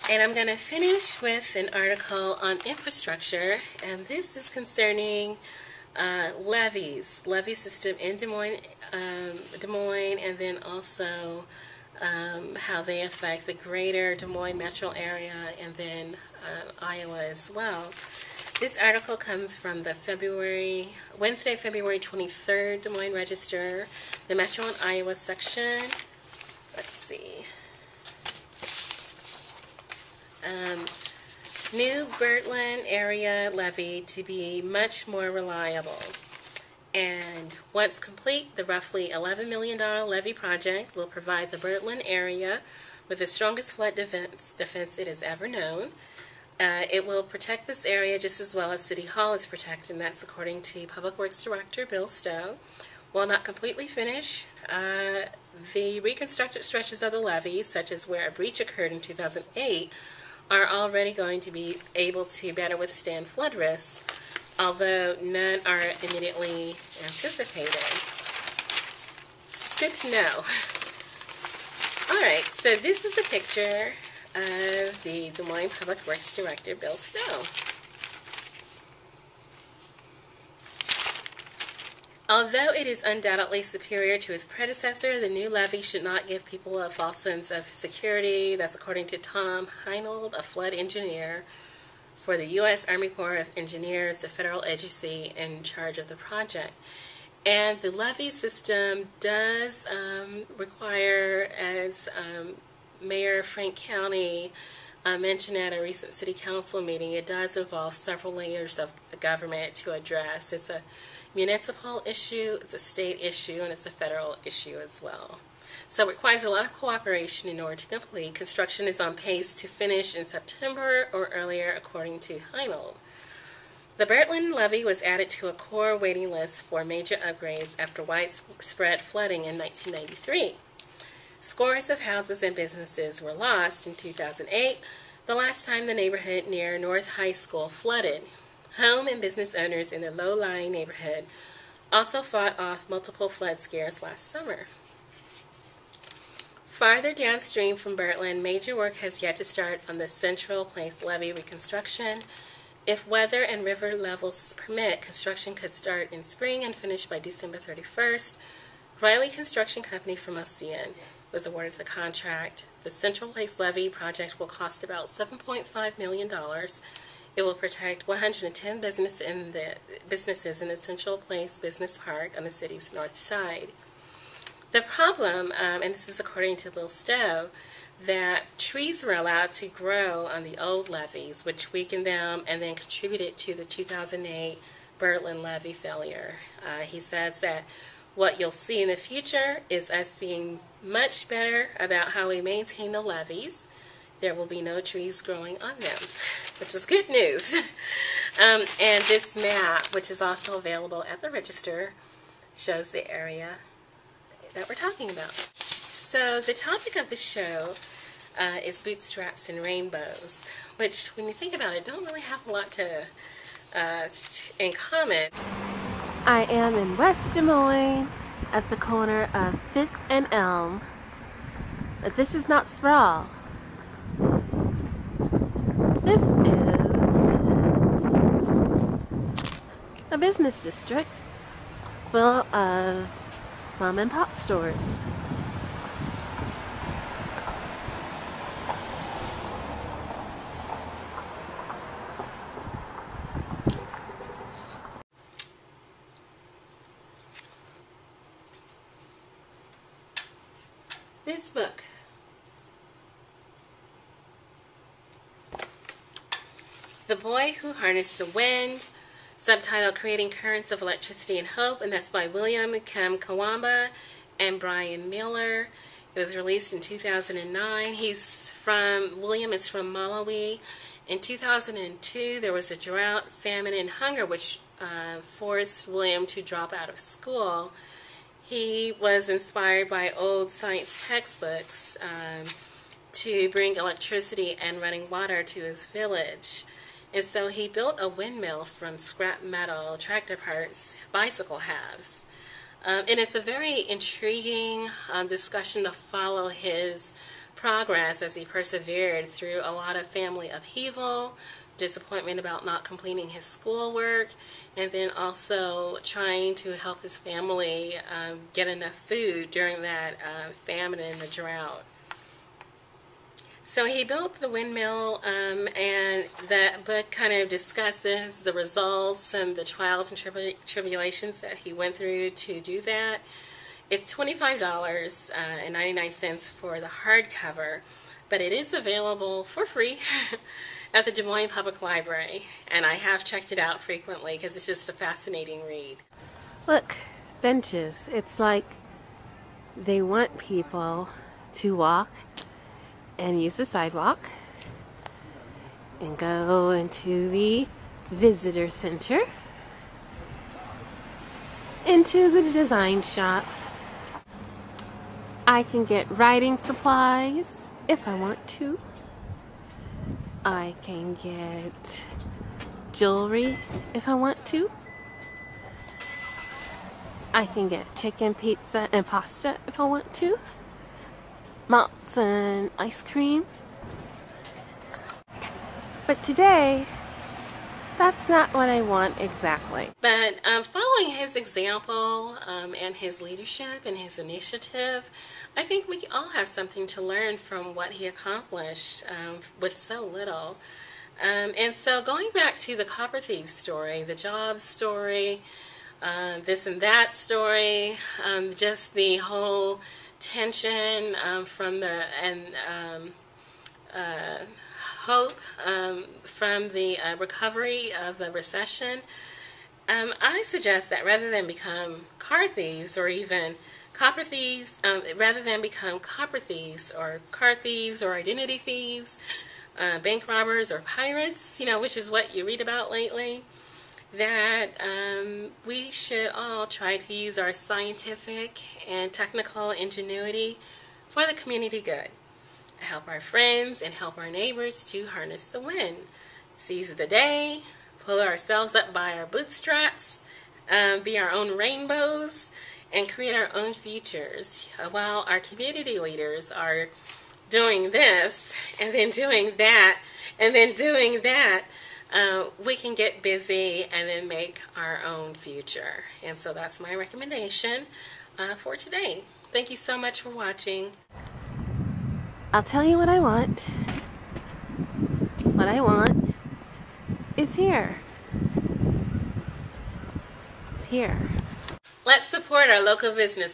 And I'm going to finish with an article on infrastructure, and this is concerning levee system in Des Moines, and then also how they affect the greater Des Moines metro area, and then Iowa as well. This article comes from the Wednesday, February 23rd, Des Moines Register, the Metro and Iowa section. Let's see. New Bertland area levee to be much more reliable. And once complete, the roughly $11 million levee project will provide the Bertland area with the strongest flood defense it has ever known. It will protect this area just as well as City Hall is protected, and that's according to Public Works Director Bill Stowe. While not completely finished, the reconstructed stretches of the levee, such as where a breach occurred in 2008, are already going to be able to better withstand flood risks, although none are immediately anticipated. Just good to know. Alright, so this is a picture of the Des Moines Public Works Director, Bill Stowe. Although it is undoubtedly superior to its predecessor, the new levee should not give people a false sense of security. That's according to Tom Heinold, a flood engineer for the U.S. Army Corps of Engineers, the federal agency in charge of the project. And the levee system does require, as Mayor Frank County mentioned at a recent city council meeting, it does involve several layers of government to address. It's a municipal issue, it's a state issue, and it's a federal issue as well. So it requires a lot of cooperation in order to complete. Construction is on pace to finish in September or earlier, according to Heinold. The Bertland levee was added to a core waiting list for major upgrades after widespread flooding in 1993. Scores of houses and businesses were lost in 2008, the last time the neighborhood near North High School flooded. Home and business owners in the low-lying neighborhood also fought off multiple flood scares last summer. Farther downstream from Bertland, major work has yet to start on the Central Place levee reconstruction. If weather and river levels permit, construction could start in spring and finish by December 31st. Riley Construction Company from Ocean was awarded the contract. The Central Place levee project will cost about $7.5 million. It will protect 110 businesses in the Central Place Business Park on the city's north side. The problem, and this is according to Bill Stowe, that trees were allowed to grow on the old levees, which weakened them and then contributed to the 2008 Bertland levee failure. He says that what you'll see in the future is us being much better about how we maintain the levees. There will be no trees growing on them, which is good news. And this map, which is also available at the Register, shows the area that we're talking about. So the topic of the show is bootstraps and rainbows, which, when you think about it, don't really have a lot to in common. I am in West Des Moines at the corner of 5th and Elm, but this is not Sprawl. This is a business district full of mom and pop stores. This book, The Boy Who Harnessed the Wind, subtitled Creating Currents of Electricity and Hope, and that's by William Kamkwamba and Brian Miller. It was released in 2009. William is from Malawi. In 2002, there was a drought, famine, and hunger, which forced William to drop out of school. He was inspired by old science textbooks to bring electricity and running water to his village. And so he built a windmill from scrap metal, tractor parts, bicycle halves. And it's a very intriguing discussion to follow his progress as he persevered through a lot of family upheaval, disappointment about not completing his schoolwork, and then also trying to help his family get enough food during that famine and the drought. So he built the windmill, and the book kind of discusses the results and the trials and tribulations that he went through to do that. It's $25.99 for the hardcover, but it is available for free at the Des Moines Public Library, and I have checked it out frequently because it's just a fascinating read. Look, benches. It's like they want people to walk and use the sidewalk and go into the visitor center, into the design shop. I can get writing supplies if I want to. I can get jewelry if I want to. I can get chicken, pizza, and pasta if I want to. Malts and ice cream. But today, that's not what I want exactly. But following his example and his leadership and his initiative, I think we all have something to learn from what he accomplished with so little. And so going back to the copper thief story, the job story, this and that story, just the whole tension from the hope from the recovery of the recession, I suggest that rather than become car thieves or even copper thieves, rather than become copper thieves or car thieves or identity thieves, bank robbers or pirates, which is what you read about lately, that we should all try to use our scientific and technical ingenuity for the community good. Help our friends and help our neighbors to harness the wind. Seize the day, pull ourselves up by our bootstraps, be our own rainbows, and create our own futures. While our community leaders are doing this, and then doing that, and then doing that, we can get busy and then make our own future. And so that's my recommendation for today. Thank you so much for watching. I'll tell you what I want. What I want is here. It's here. Let's support our local businesses.